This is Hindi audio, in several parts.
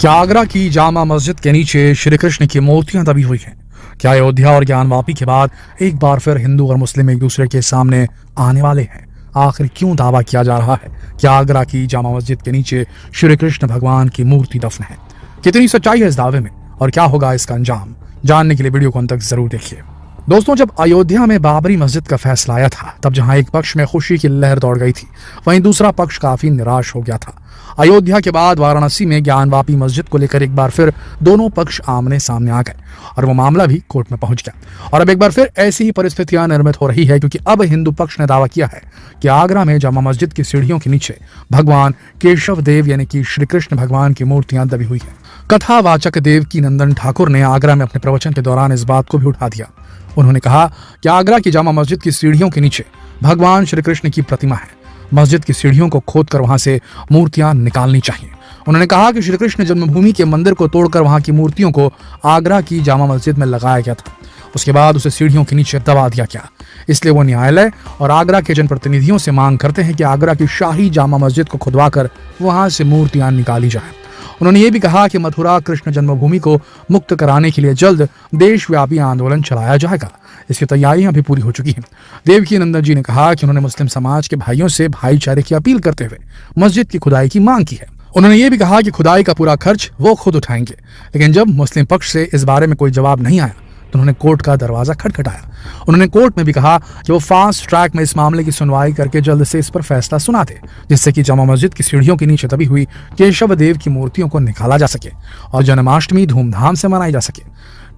क्या आगरा की जामा मस्जिद के नीचे श्री कृष्ण की मूर्तियां दबी हुई हैं? क्या अयोध्या और ज्ञानवापी के बाद एक बार फिर हिंदू और मुस्लिम एक दूसरे के सामने आने वाले हैं? आखिर क्यों दावा किया जा रहा है कि आगरा की जामा मस्जिद के नीचे श्री कृष्ण भगवान की मूर्ति दफन है? कितनी सच्चाई है इस दावे में और क्या होगा इसका अंजाम? जानने के लिए वीडियो को अंत तक जरूर देखिए। दोस्तों, जब अयोध्या में बाबरी मस्जिद का फैसला आया था, तब जहां एक पक्ष में खुशी की लहर दौड़ गई थी, वहीं दूसरा पक्ष काफी निराश हो गया था। अयोध्या के बाद वाराणसी में ज्ञानवापी मस्जिद को लेकर एक बार फिर दोनों पक्ष आमने सामने आ गए और वो मामला भी कोर्ट में पहुंच गया। और अब एक बार फिर ऐसी ही परिस्थितियां निर्मित हो रही है, क्योंकि अब हिंदू पक्ष ने दावा किया है कि आगरा में जामा मस्जिद की सीढ़ियों के नीचे भगवान केशव देव यानी कि श्री कृष्ण भगवान की मूर्तियां दबी हुई है। कथावाचक देवकी नंदन ठाकुर ने आगरा में अपने प्रवचन के दौरान इस बात को भी उठा दिया। उन्होंने कहा कि आगरा की जामा मस्जिद की सीढ़ियों के नीचे भगवान श्री कृष्ण की प्रतिमा है। मस्जिद की सीढ़ियों को खोदकर वहां से मूर्तियां निकालनी चाहिए। उन्होंने कहा कि श्री कृष्ण जन्मभूमि के मंदिर को तोड़कर वहां की मूर्तियों को आगरा की जामा मस्जिद में लगाया गया था। उसके बाद उसे सीढ़ियों के नीचे दबा दिया गया। इसलिए वो न्यायालय और आगरा के जनप्रतिनिधियों से मांग करते हैं कि आगरा की शाही जामा मस्जिद को खुदवाकर वहां से मूर्तियां निकाली जाए। उन्होंने ये भी कहा कि मथुरा कृष्ण जन्मभूमि को मुक्त कराने के लिए जल्द देशव्यापी आंदोलन चलाया जाएगा। इसकी तैयारियां भी पूरी हो चुकी हैं। देवकी नंदन जी ने कहा कि उन्होंने मुस्लिम समाज के भाइयों से भाईचारे की अपील करते हुए मस्जिद की खुदाई की मांग की है। उन्होंने ये भी कहा कि खुदाई का पूरा खर्च वो खुद उठाएंगे। लेकिन जब मुस्लिम पक्ष से इस बारे में कोई जवाब नहीं आया तो उन्होंने कोर्ट का दरवाजा खटखटाया। उन्होंने कोर्ट में भी कहा कि वो फास्ट ट्रैक में इस मामले की सुनवाई करके जल्द से इस पर फैसला सुना दे, जिससे कि जामा मस्जिद की सीढ़ियों के नीचे दबी हुई केशव देव की मूर्तियों को निकाला जा सके और जन्माष्टमी धूमधाम से मनाई जा सके।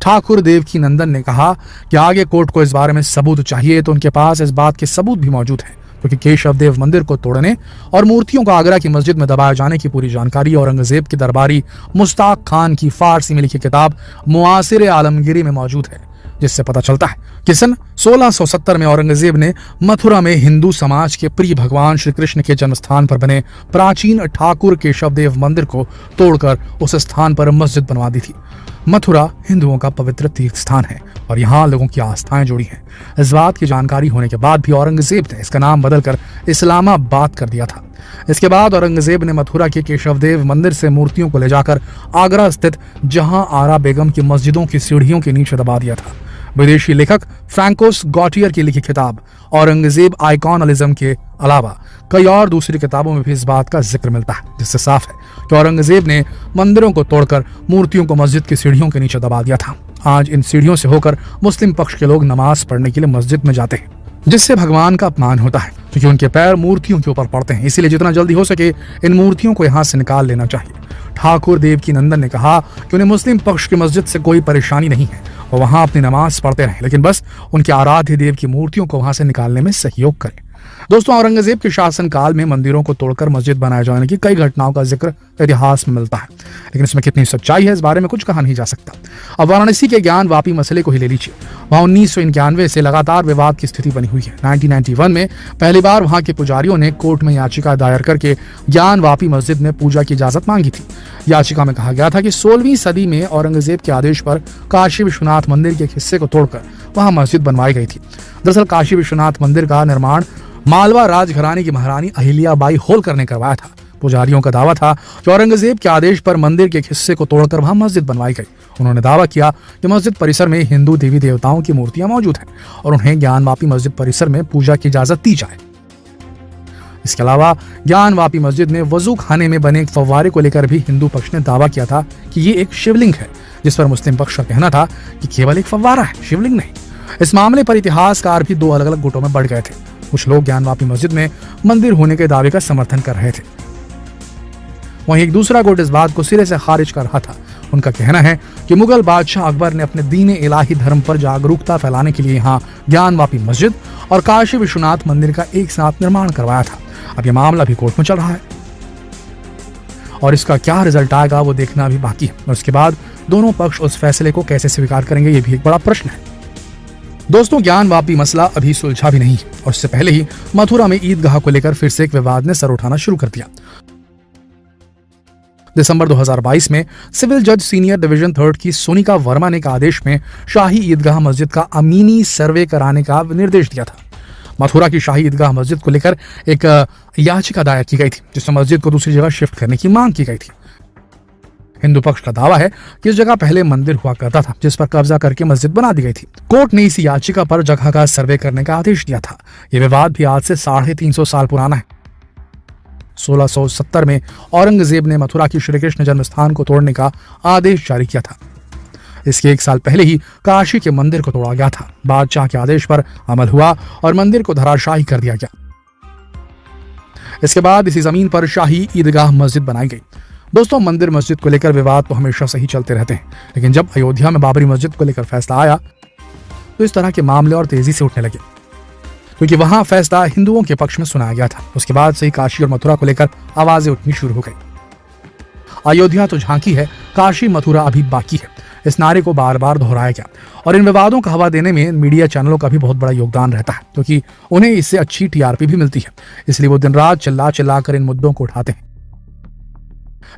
ठाकुर देवकी नंदन ने कहा कि आगे कोर्ट को इस बारे में सबूत चाहिए, तो उनके पास इस बात के सबूत भी मौजूद हैं, क्योंकि केशव देव मंदिर को तोड़ने और मूर्तियों को आगरा की मस्जिद में दबाए जाने की पूरी जानकारी औरंगजेब के दरबारी मुश्ताक खान की फारसी में लिखी किताब मुआसिर आलमगीरी में मौजूद है, जिससे पता चलता है कि सन 1670 में औरंगजेब ने मथुरा में हिंदू समाज के प्रिय भगवान श्री कृष्ण के जन्म स्थान पर बने प्राचीन ठाकुर केशव देव मंदिर को तोड़कर उस स्थान पर मस्जिद बनवा दी थी। मथुरा हिंदुओं का पवित्र तीर्थ स्थान है और यहाँ लोगों की आस्थाएं जुड़ी हैं। इस बात की जानकारी होने के बाद भी औरंगजेब ने इसका नाम बदलकर इस्लामाबाद कर दिया था। इसके बाद औरंगजेब ने मथुरा के केशव देव मंदिर से मूर्तियों को ले जाकर आगरा स्थित जहां आरा बेगम की मस्जिदों की सीढ़ियों के नीचे दबा दिया था। विदेशी लेखक फ्रैंकोस गॉटियर की लिखी किताब औरंगजेब आइकॉनलिज्म के अलावा कई और दूसरी किताबों में भी इस बात का जिक्र मिलता है, जिससे साफ है कि औरंगजेब ने मंदिरों को तोड़कर मूर्तियों को मस्जिद की सीढ़ियों के नीचे दबा दिया था। आज इन सीढ़ियों से होकर मुस्लिम पक्ष के लोग नमाज पढ़ने के लिए मस्जिद में जाते हैं, जिससे भगवान का अपमान होता है, क्योंकि उनके पैर मूर्तियों के ऊपर पड़ते हैं। इसीलिए जितना जल्दी हो सके इन मूर्तियों को यहाँ से निकाल लेना चाहिए। ठाकुर देवकी नंदन ने कहा कि उन्हें मुस्लिम पक्ष की मस्जिद से कोई परेशानी नहीं है, वो वहां अपनी नमाज पढ़ते रहे, लेकिन बस उनके आराध्य देव की मूर्तियों को वहां से निकालने में सहयोग करें। दोस्तों, औरंगजेब के शासनकाल में मंदिरों को तोड़कर मस्जिद बनाए जाने की कई घटनाओं का जिक्र इतिहास में मिलता है, लेकिन इसमें कितनी सच्चाई है इस बारे में कुछ कहा नहीं जा सकता। अब वाराणसी के ज्ञानवापी मसले को ही ले लीजिए। वहां 1991 से लगातार विवाद की स्थिति बनी हुई है। 1991 में पहली बार वहां के पुजारियों ने कोर्ट में याचिका दायर करके ज्ञानवापी मस्जिद में पूजा की इजाजत मांगी थी। याचिका में कहा गया था कि 16वीं सदी में औरंगजेब के आदेश पर काशी विश्वनाथ मंदिर के एक हिस्से को तोड़कर वहां मस्जिद बनवाई गई थी। दरअसल काशी विश्वनाथ मंदिर का निर्माण मालवा राजघराने की महारानी अहिल्याबाई होलकर ने करवाया था। पुजारियों का दावा था कि औरंगजेब के आदेश पर मंदिर के एक हिस्से को तोड़कर वहां मस्जिद बनवाई गई। उन्होंने दावा किया कि मस्जिद परिसर में हिंदू देवी देवताओं की मूर्तियां मौजूद हैं और उन्हें ज्ञानवापी मस्जिद परिसर में पूजा की इजाजत दी जाए। इसके अलावा ज्ञानवापी मस्जिद में वजू खाने में बने एक फव्वारे को लेकर भी हिंदू पक्ष ने दावा किया था कि ये एक शिवलिंग है, जिस पर मुस्लिम पक्ष का कहना था कि केवल एक फव्वारा है, शिवलिंग नहीं। इस मामले पर इतिहासकार भी दो अलग अलग गुटों में बढ़ गए थे। कुछ लोग ज्ञानवापी मस्जिद में मंदिर होने के दावे का समर्थन कर रहे थे, वहीं एक दूसरा गुट इस बात को सिरे से खारिज कर रहा था। उनका कहना है कि मुगल बादशाह अकबर ने अपने दीन इलाही धर्म पर जागरूकता फैलाने के लिए यहाँ ज्ञानवापी मस्जिद और काशी विश्वनाथ मंदिर का एक साथ निर्माण करवाया था। अब यह मामला भी कोर्ट में चल रहा है और इसका क्या रिजल्ट आएगा वो देखना भी बाकी है। और उसके बाद दोनों पक्ष उस फैसले को कैसे स्वीकार करेंगे, ये भी एक बड़ा प्रश्न है। दोस्तों, ज्ञानवापी मसला अभी सुलझा भी नहीं है और इससे पहले ही मथुरा में ईदगाह को लेकर फिर से एक विवाद ने सर उठाना शुरू कर दिया। दिसंबर 2022 में सिविल जज सीनियर डिवीजन 3 की सोनिका वर्मा ने एक आदेश में शाही ईदगाह मस्जिद का अमीनी सर्वे कराने का निर्देश दिया था। मथुरा की शाही ईदगाह मस्जिद को लेकर एक याचिका दायर की गई थी, जिसमें मस्जिद को दूसरी जगह शिफ्ट करने की मांग की गई थी। हिंदू पक्ष का दावा है कि इस जगह पहले मंदिर हुआ करता था, जिस पर कब्जा करके मस्जिद बना दी गई थी। कोर्ट ने इस याचिका पर जगह का सर्वे करने का आदेश दिया था। यह विवाद भी आज से 350 साल पुराना है। 1670 में औरंगजेब ने मथुरा की श्री कृष्ण जन्म स्थान को तोड़ने का आदेश जारी किया था। इसके 1 साल पहले ही काशी के मंदिर को तोड़ा गया था। बादशाह के आदेश पर अमल हुआ और मंदिर को धराशायी कर दिया गया। इसके बाद इसी जमीन पर शाही ईदगाह मस्जिद बनाई गई। दोस्तों, मंदिर मस्जिद को लेकर विवाद तो हमेशा से ही चलते रहते हैं, लेकिन जब अयोध्या में बाबरी मस्जिद को लेकर फैसला आया तो इस तरह के मामले और तेजी से उठने लगे, क्योंकि वहां फैसला हिंदुओं के पक्ष में सुनाया गया था। उसके बाद से ही काशी और मथुरा को लेकर आवाजें उठनी शुरू हो गई। अयोध्या तो झांकी है, काशी मथुरा अभी बाकी है। इस नारे को बार बार दोहराया गया और इन विवादों का हवा देने में मीडिया चैनलों का भी बहुत बड़ा योगदान रहता है, क्योंकि उन्हें इससे अच्छी टीआरपी भी मिलती है। इसलिए वो दिन रात चिल्ला चिल्ला कर इन मुद्दों को उठाते हैं।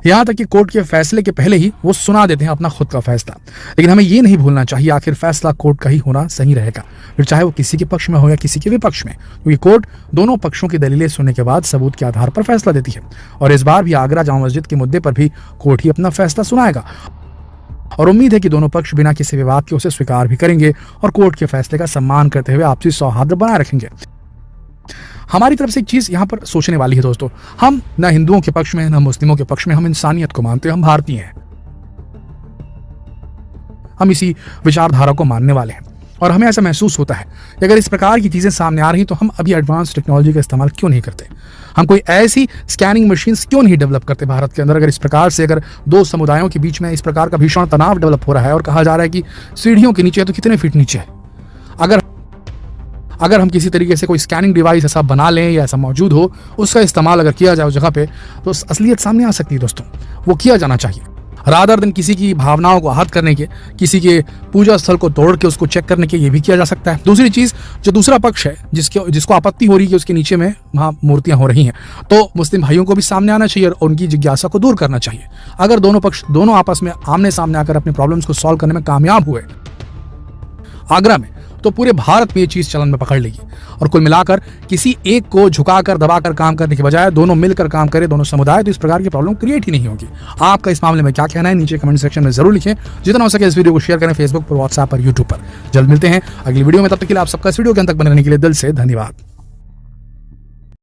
यहां तक कि कोर्ट के फैसले के पहले ही वो सुना देते हैं अपना खुद का फैसला। लेकिन हमें ये नहीं भूलना चाहिए, आखिर फैसला कोर्ट का ही होना सही रहेगा, फिर चाहे वो किसी के पक्ष में हो या किसी के विपक्ष में, क्योंकि कोर्ट दोनों पक्षों की दलीलें सुनने के बाद सबूत के आधार पर फैसला देती है। और इस बार भी आगरा जामा मस्जिद के मुद्दे पर भी कोर्ट ही अपना फैसला सुनाएगा और उम्मीद है कि दोनों पक्ष बिना किसी विवाद के उसे स्वीकार भी करेंगे और कोर्ट के फैसले का सम्मान करते हुए आपसी सौहार्द बनाए रखेंगे। हमारी तरफ से एक चीज यहाँ पर सोचने वाली है दोस्तों, हम न हिंदुओं के पक्ष में न मुस्लिमों के पक्ष में, हम इंसानियत को मानते हैं, हम भारतीय हैं, हम इसी विचारधारा को मानने वाले हैं। और हमें ऐसा महसूस होता है कि अगर इस प्रकार की चीजें सामने आ रही तो हम अभी एडवांस टेक्नोलॉजी का इस्तेमाल क्यों नहीं करते, हम कोई ऐसी स्कैनिंग मशीन्स क्यों नहीं डेवलप करते भारत के अंदर। अगर इस प्रकार से अगर दो समुदायों के बीच में इस प्रकार का भीषण तनाव डेवलप हो रहा है और कहा जा रहा है कि सीढ़ियों के नीचे है तो कितने फीट नीचे है, अगर हम किसी तरीके से कोई स्कैनिंग डिवाइस ऐसा बना लें या ऐसा मौजूद हो, उसका इस्तेमाल अगर किया जाए उस जगह पे, तो असलियत सामने आ सकती है दोस्तों। वो किया जाना चाहिए रादर दिन किसी की भावनाओं को आहत करने के, किसी के पूजा स्थल को तोड़ के उसको चेक करने के, ये भी किया जा सकता है। दूसरी चीज, जो दूसरा पक्ष है जिसको आपत्ति हो रही है कि उसके नीचे में वहां मूर्तियां हो रही हैं, तो मुस्लिम भाइयों को भी सामने आना चाहिए और उनकी जिज्ञासा को दूर करना चाहिए। अगर दोनों आपस में आमने सामने आकर अपने प्रॉब्लम्स को सॉल्व करने में कामयाब हुए आगरा में, तो पूरे भारत में ये चीज चलन में पकड़ लेगी। और कुल मिलाकर किसी एक को झुकाकर दबाकर काम करने के बजाय दोनों मिलकर काम करें, दोनों समुदाय, तो इस प्रकार की प्रॉब्लम क्रिएट ही नहीं होगी। आपका इस मामले में क्या कहना है नीचे कमेंट सेक्शन में जरूर लिखें। जितना हो सके इस वीडियो को शेयर करें फेसबुक पर, व्हाट्सएप पर, यूट्यूब पर। जल्द मिलते हैं अगली वीडियो में, तब तक के लिए आप सबका इस वीडियो के अंत तक बने रहने के लिए दिल से धन्यवाद।